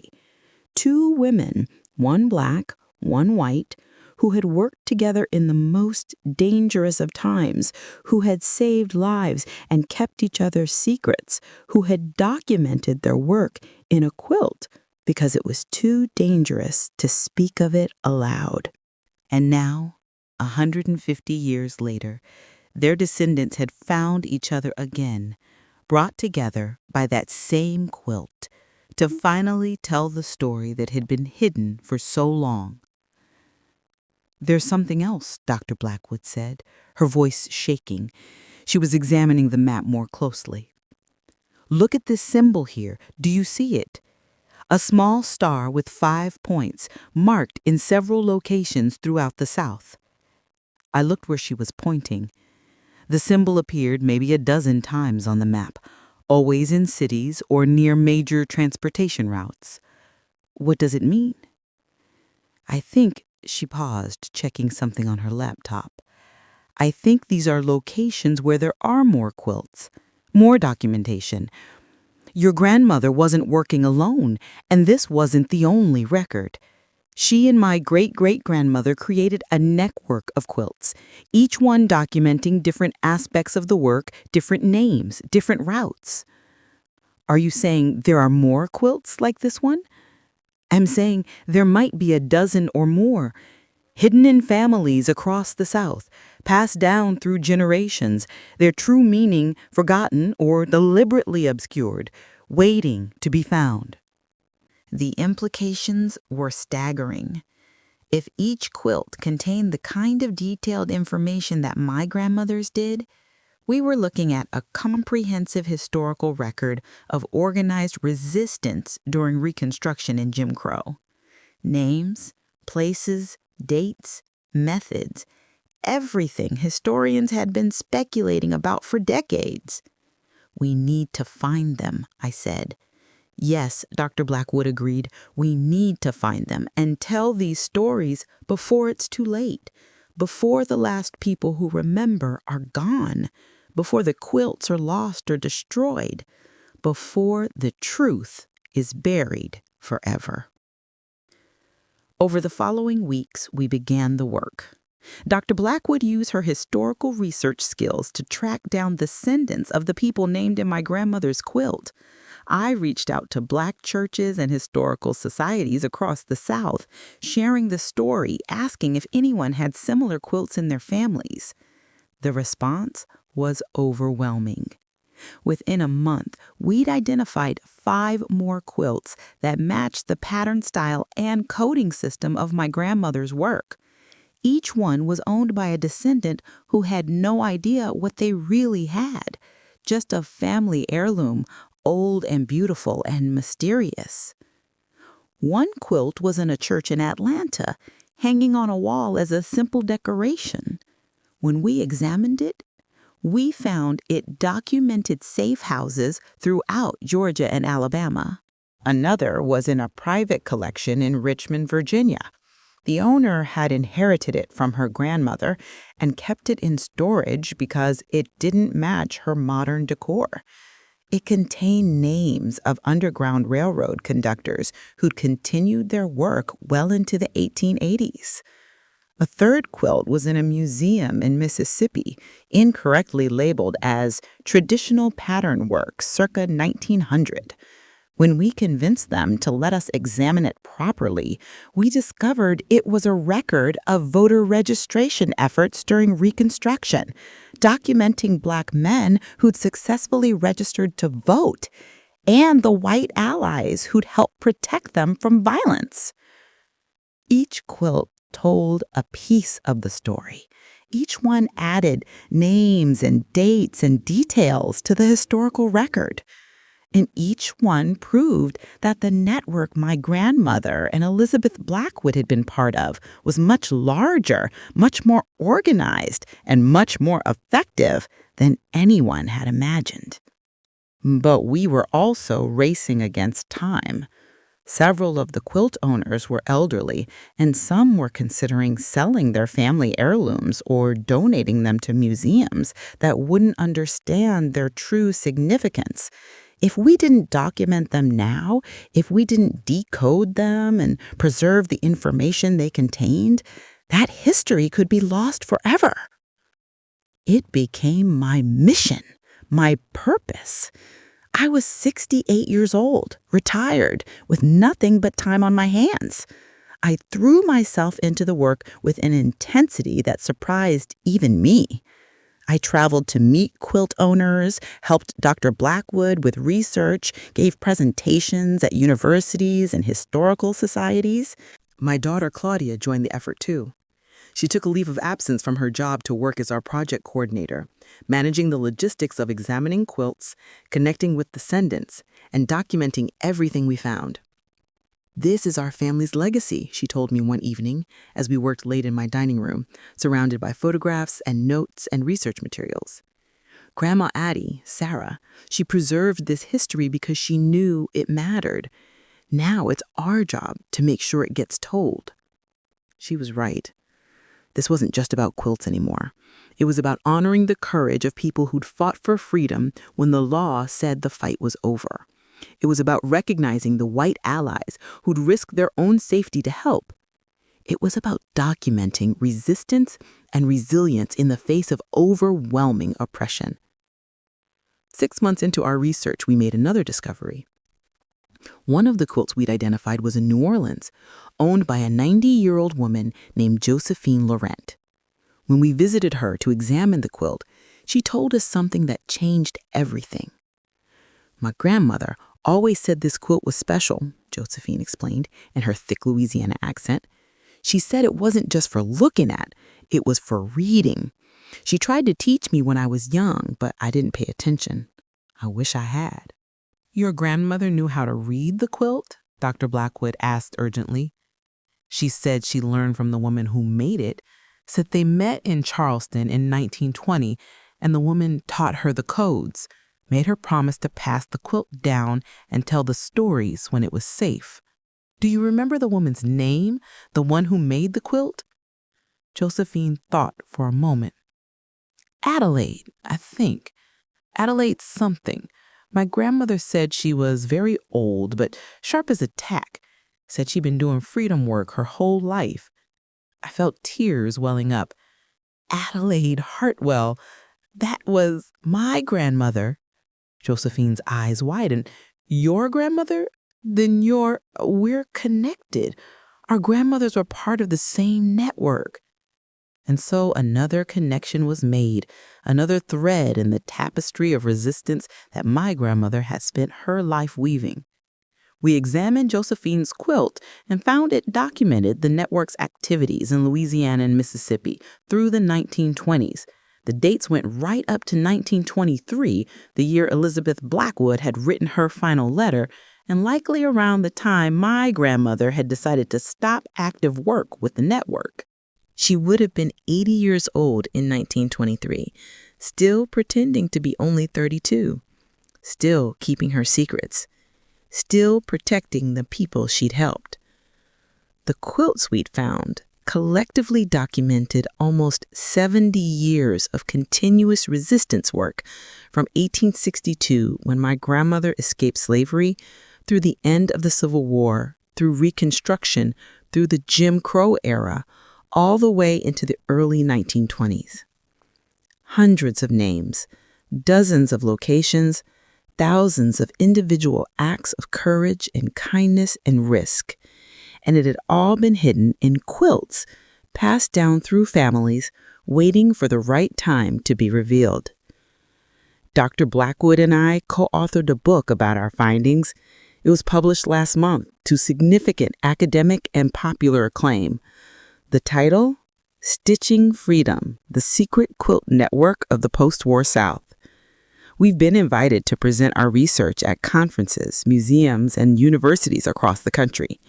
Two women, one black, one white, who had worked together in the most dangerous of times, who had saved lives and kept each other's secrets, who had documented their work in a quilt because it was too dangerous to speak of it aloud. And now, 150 years later, their descendants had found each other again, brought together by that same quilt, to finally tell the story that had been hidden for so long. There's something else, Dr. Blackwood said, her voice shaking. She was examining the map more closely. Look at this symbol here. Do you see it? A small star with 5 points, marked in several locations throughout the South. I looked where she was pointing. The symbol appeared maybe a dozen times on the map, always in cities or near major transportation routes. What does it mean? I think, she paused, checking something on her laptop. I think these are locations where there are more quilts, more documentation. Your grandmother wasn't working alone, and this wasn't the only record. She and my great-great-grandmother created a network of quilts, each one documenting different aspects of the work, different names, different routes. Are you saying there are more quilts like this one? I'm saying there might be a dozen or more, hidden in families across the South, passed down through generations, their true meaning forgotten or deliberately obscured, waiting to be found. The implications were staggering. If each quilt contained the kind of detailed information that my grandmother's did, we were looking at a comprehensive historical record of organized resistance during Reconstruction and Jim Crow. Names, places, dates, methods, everything historians had been speculating about for decades. We need to find them, I said. Yes, Dr. Blackwood agreed. We need to find them and tell these stories before it's too late, before the last people who remember are gone, before the quilts are lost or destroyed, before the truth is buried forever. Over the following weeks, we began the work. Dr. Blackwood used her historical research skills to track down descendants of the people named in my grandmother's quilt. I reached out to Black churches and historical societies across the South, sharing the story, asking if anyone had similar quilts in their families. The response was overwhelming. Within a month, we'd identified 5 more quilts that matched the pattern style and coding system of my grandmother's work. Each one was owned by a descendant who had no idea what they really had, just a family heirloom, old and beautiful and mysterious. One quilt was in a church in Atlanta, hanging on a wall as a simple decoration. When we examined it, we found it documented safe houses throughout Georgia and Alabama. Another was in a private collection in Richmond, Virginia. The owner had inherited it from her grandmother and kept it in storage because it didn't match her modern decor. It contained names of Underground Railroad conductors who'd continued their work well into the 1880s. A third quilt was in a museum in Mississippi, incorrectly labeled as Traditional Pattern Work circa 1900. When we convinced them to let us examine it properly, we discovered it was a record of voter registration efforts during Reconstruction, documenting Black men who'd successfully registered to vote, and the white allies who'd helped protect them from violence. Each quilt told a piece of the story. Each one added names and dates and details to the historical record. And each one proved that the network my grandmother and Elizabeth Blackwood had been part of was much larger, much more organized, and much more effective than anyone had imagined. But we were also racing against time. Several of the quilt owners were elderly, and some were considering selling their family heirlooms or donating them to museums that wouldn't understand their true significance. If we didn't document them now, if we didn't decode them and preserve the information they contained, that history could be lost forever. It became my mission, my purpose. I was 68 years old, retired, with nothing but time on my hands. I threw myself into the work with an intensity that surprised even me. I traveled to meet quilt owners, helped Dr. Blackwood with research, gave presentations at universities and historical societies. My daughter Claudia joined the effort too. She took a leave of absence from her job to work as our project coordinator, managing the logistics of examining quilts, connecting with descendants, and documenting everything we found. "This is our family's legacy," she told me one evening as we worked late in my dining room, surrounded by photographs and notes and research materials. Grandma Addie, Sarah, she preserved this history because she knew it mattered. Now it's our job to make sure it gets told. She was right. This wasn't just about quilts anymore. It was about honoring the courage of people who'd fought for freedom when the law said the fight was over. It was about recognizing the white allies who'd risked their own safety to help. It was about documenting resistance and resilience in the face of overwhelming oppression. 6 months into our research, we made another discovery. One of the quilts we'd identified was in New Orleans, owned by a 90-year-old woman named Josephine Laurent. When we visited her to examine the quilt, she told us something that changed everything. "My grandmother always said this quilt was special," Josephine explained in her thick Louisiana accent. "She said it wasn't just for looking at, it was for reading. She tried to teach me when I was young, but I didn't pay attention. I wish I had." Your grandmother knew how to read the quilt? Dr. Blackwood asked urgently. She said she learned from the woman who made it, said they met in Charleston in 1920, and the woman taught her the codes, made her promise to pass the quilt down and tell the stories when it was safe. Do you remember the woman's name, the one who made the quilt? Josephine thought for a moment. Adelaide, I think. Adelaide something. My grandmother said she was very old, but sharp as a tack. Said she'd been doing freedom work her whole life. I felt tears welling up. Adelaide Hartwell. That was my grandmother. Josephine's eyes widened. Your grandmother? Then we're connected. Our grandmothers were part of the same network. And so another connection was made, another thread in the tapestry of resistance that my grandmother had spent her life weaving. We examined Josephine's quilt and found it documented the network's activities in Louisiana and Mississippi through the 1920s. The dates went right up to 1923, the year Elizabeth Blackwood had written her final letter, and likely around the time my grandmother had decided to stop active work with the network. She would have been 80 years old in 1923, still pretending to be only 32, still keeping her secrets, still protecting the people she'd helped. The quilts we'd found collectively documented almost 70 years of continuous resistance work from 1862, when my grandmother escaped slavery, through the end of the Civil War, through Reconstruction, through the Jim Crow era, all the way into the early 1920s. Hundreds of names, dozens of locations, thousands of individual acts of courage and kindness and risk. And it had all been hidden in quilts, passed down through families, waiting for the right time to be revealed. Dr. Blackwood and I co-authored a book about our findings. It was published last month to significant academic and popular acclaim. The title, Stitching Freedom, the Secret Quilt Network of the Post-War South. We've been invited to present our research at conferences, museums, and universities across the country.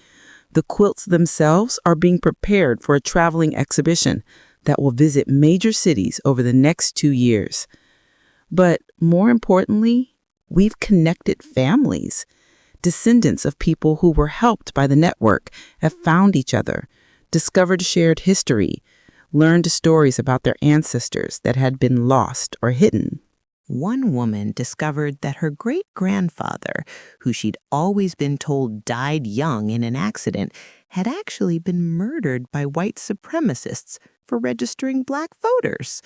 The quilts themselves are being prepared for a traveling exhibition that will visit major cities over the next 2 years. But more importantly, we've connected families. Descendants of people who were helped by the network have found each other, discovered shared history, learned stories about their ancestors that had been lost or hidden. One woman discovered that her great-grandfather, who she'd always been told died young in an accident, had actually been murdered by white supremacists for registering black voters,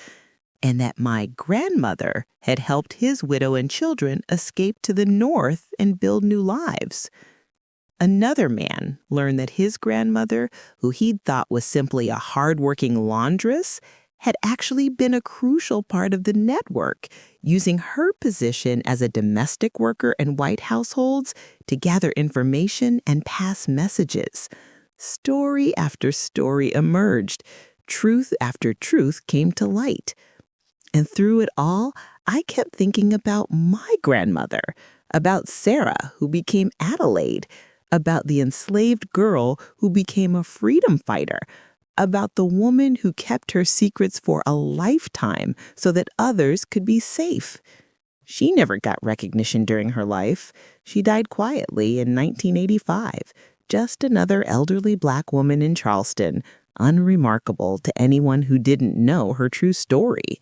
and that my grandmother had helped his widow and children escape to the North and build new lives. Another man learned that his grandmother, who he'd thought was simply a hard-working laundress, had actually been a crucial part of the network, using her position as a domestic worker in white households to gather information and pass messages. Story after story emerged. Truth after truth came to light. And through it all, I kept thinking about my grandmother, about Sarah, who became Adelaide, about the enslaved girl who became a freedom fighter, about the woman who kept her secrets for a lifetime so that others could be safe. She never got recognition during her life. She died quietly in 1985, just another elderly black woman in Charleston, unremarkable to anyone who didn't know her true story.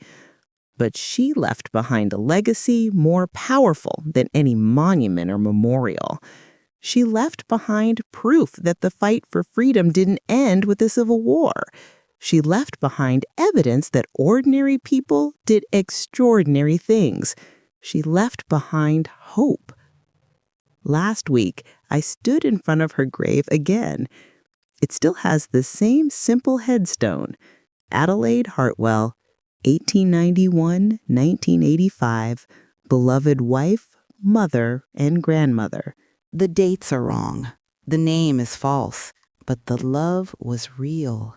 But she left behind a legacy more powerful than any monument or memorial. She left behind proof that the fight for freedom didn't end with the Civil War. She left behind evidence that ordinary people did extraordinary things. She left behind hope. Last week, I stood in front of her grave again. It still has the same simple headstone, Adelaide Hartwell, 1891-1985, beloved wife, mother, and grandmother. The dates are wrong. The name is false, but the love was real.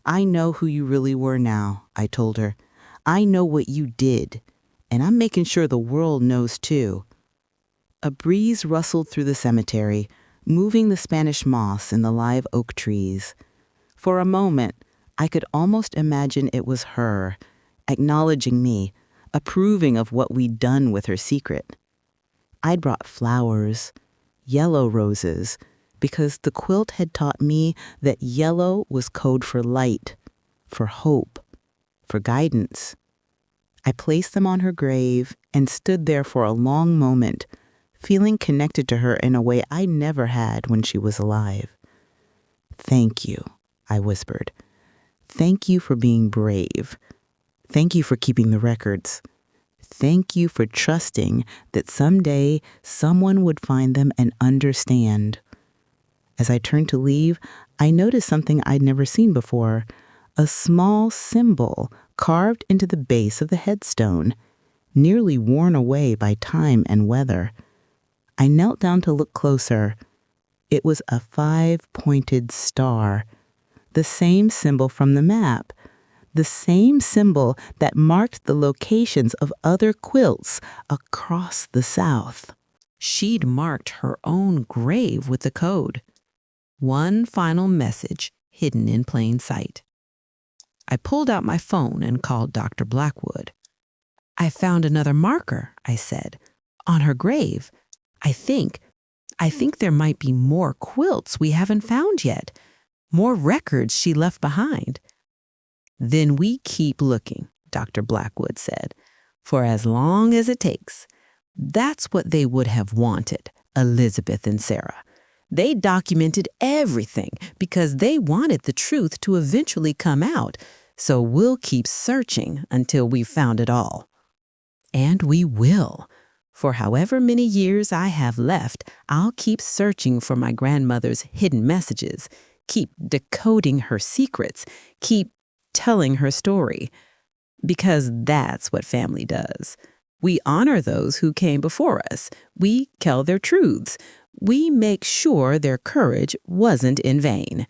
I know who you really were now, I told her. I know what you did, and I'm making sure the world knows too. A breeze rustled through the cemetery, moving the Spanish moss in the live oak trees. For a moment, I could almost imagine it was her, acknowledging me, approving of what we'd done with her secret. I'd brought flowers, yellow roses, because the quilt had taught me that yellow was code for light, for hope, for guidance. I placed them on her grave and stood there for a long moment, feeling connected to her in a way I never had when she was alive. "Thank you," I whispered. "Thank you for being brave. Thank you for keeping the records. Thank you for trusting that someday someone would find them and understand." As I turned to leave, I noticed something I'd never seen before, a small symbol carved into the base of the headstone, nearly worn away by time and weather. I knelt down to look closer. It was a 5-pointed star, the same symbol from the map, the same symbol that marked the locations of other quilts across the South. She'd marked her own grave with the code. One final message hidden in plain sight. I pulled out my phone and called Dr. Blackwood. "I found another marker," I said, "on her grave. I think there might be more quilts we haven't found yet, more records she left behind." "Then we keep looking," Dr. Blackwood said, "for as long as it takes." That's what they would have wanted, Elizabeth and Sarah. They documented everything because they wanted the truth to eventually come out, so we'll keep searching until we've found it all. And we will. For however many years I have left, I'll keep searching for my grandmother's hidden messages, keep decoding her secrets, keep telling her story. Because that's what family does. We honor those who came before us. We tell their truths. We make sure their courage wasn't in vain.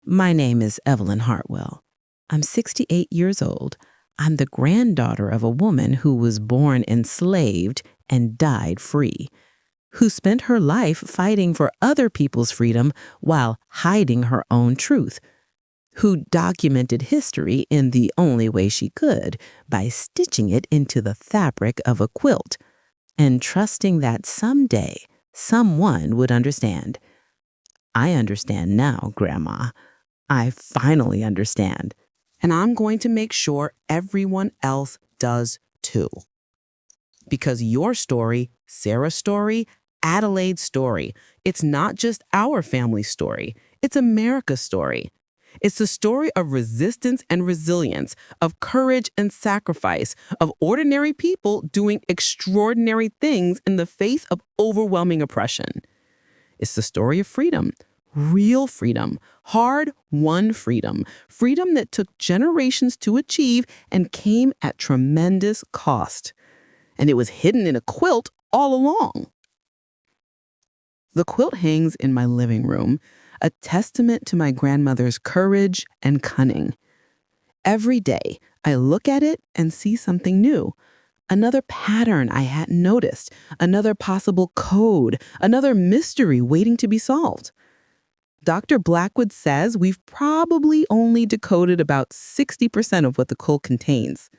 My name is Evelyn Hartwell. I'm 68 years old. I'm the granddaughter of a woman who was born enslaved and died free, who spent her life fighting for other people's freedom while hiding her own truth, who documented history in the only way she could, by stitching it into the fabric of a quilt, and trusting that someday someone would understand. I understand now, Grandma. I finally understand. And I'm going to make sure everyone else does too. Because your story, Sarah's story, Adelaide's story, it's not just our family's story. It's America's story. It's the story of resistance and resilience, of courage and sacrifice, of ordinary people doing extraordinary things in the face of overwhelming oppression. It's the story of freedom, real freedom, hard-won freedom, freedom that took generations to achieve and came at tremendous cost. And it was hidden in a quilt all along. The quilt hangs in my living room, a testament to my grandmother's courage and cunning. Every day, I look at it and see something new, another pattern I hadn't noticed, another possible code, another mystery waiting to be solved. Dr. Blackwood says we've probably only decoded about 60% of what the quilt contains.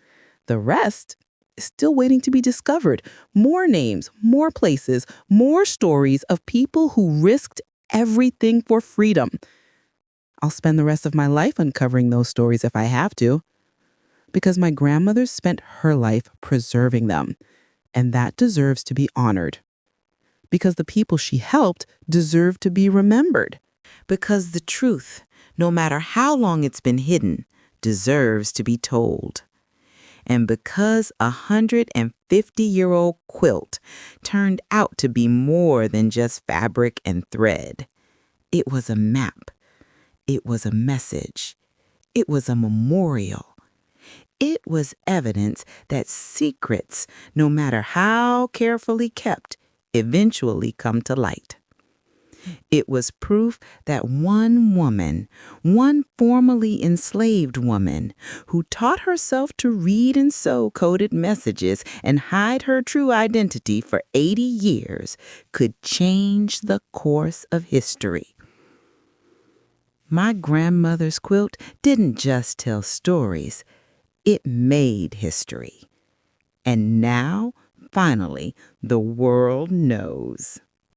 The rest is still waiting to be discovered. More names, more places, more stories of people who risked everything for freedom. I'll spend the rest of my life uncovering those stories if I have to, because my grandmother spent her life preserving them, and that deserves to be honored. because the people she helped deserve to be remembered. Because the truth, no matter how long it's been hidden, deserves to be told. And because a 150-year-old quilt turned out to be more than just fabric and thread. It was a map. It was a message. It was a memorial. It was evidence that secrets, no matter how carefully kept, eventually come to light. It was proof that one woman, one formerly enslaved woman, who taught herself to read and sew coded messages and hide her true identity for 80 years, could change the course of history. My grandmother's quilt didn't just tell stories, it made history. And now, finally, the world knows.